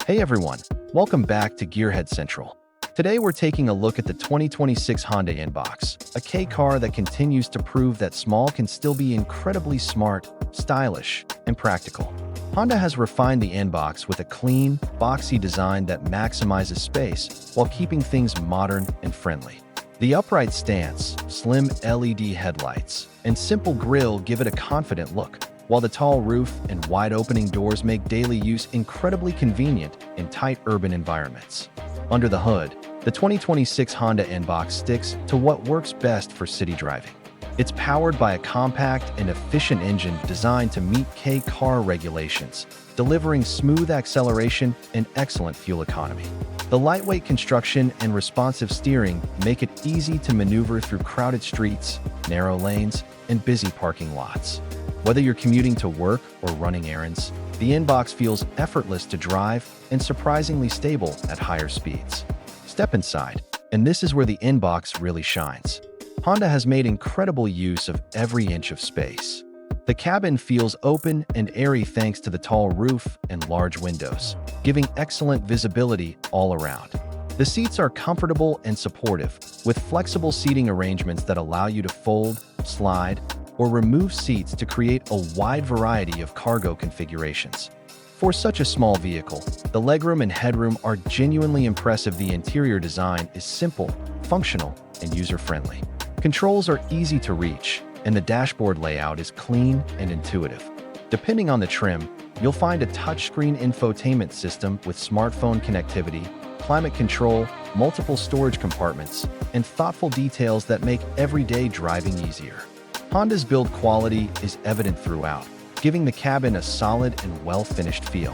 Hey everyone, welcome back to Gearhead Central. Today we're taking a look at the 2026 Honda Inbox, a K car that continues to prove that small can still be incredibly smart, stylish, and practical. Honda has refined the Inbox with a clean, boxy design that maximizes space while keeping things modern and friendly. The upright stance, slim LED headlights, and simple grille give it a confident look, while the tall roof and wide-opening doors make daily use incredibly convenient in tight urban environments. Under the hood, the 2026 Honda Inbox sticks to what works best for city driving. It's powered by a compact and efficient engine designed to meet K car regulations, delivering smooth acceleration and excellent fuel economy. The lightweight construction and responsive steering make it easy to maneuver through crowded streets, narrow lanes, and busy parking lots. Whether you're commuting to work or running errands, the Inbox feels effortless to drive and surprisingly stable at higher speeds. Step inside, and this is where the Inbox really shines. Honda has made incredible use of every inch of space. The cabin feels open and airy thanks to the tall roof and large windows, giving excellent visibility all around. The seats are comfortable and supportive, with flexible seating arrangements that allow you to fold, slide, or remove seats to create a wide variety of cargo configurations. For such a small vehicle, the legroom and headroom are genuinely impressive. The interior design is simple, functional, and user-friendly. Controls are easy to reach, and the dashboard layout is clean and intuitive. Depending on the trim, you'll find a touchscreen infotainment system with smartphone connectivity, climate control, multiple storage compartments, and thoughtful details that make everyday driving easier. Honda's build quality is evident throughout, giving the cabin a solid and well-finished feel.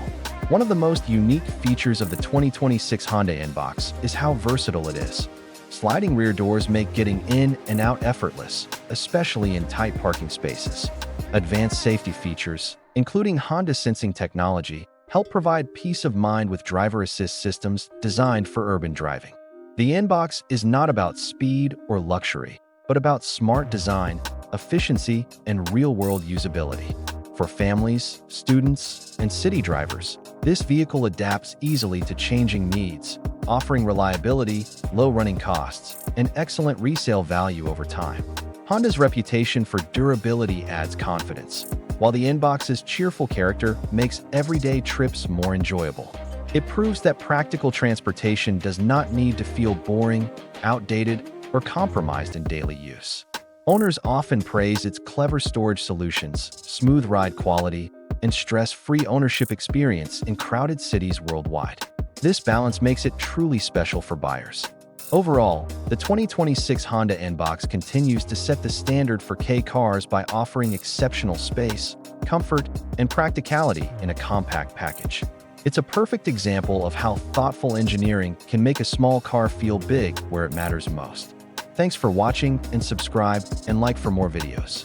One of the most unique features of the 2026 Honda Inbox is how versatile it is. Sliding rear doors make getting in and out effortless, especially in tight parking spaces. Advanced safety features, including Honda sensing technology, help provide peace of mind with driver assist systems designed for urban driving. The Inbox is not about speed or luxury, but about smart design, efficiency, and real-world usability. For families, students, and city drivers, this vehicle adapts easily to changing needs, offering reliability, low running costs, and excellent resale value over time. Honda's reputation for durability adds confidence, while the Inbox's cheerful character makes everyday trips more enjoyable. It proves that practical transportation does not need to feel boring, outdated, or compromised in daily use. Owners often praise its clever storage solutions, smooth ride quality, and stress-free ownership experience in crowded cities worldwide. This balance makes it truly special for buyers. Overall, the 2026 Honda Inbox continues to set the standard for K cars by offering exceptional space, comfort, and practicality in a compact package. It's a perfect example of how thoughtful engineering can make a small car feel big where it matters most. Thanks for watching, and subscribe and like for more videos.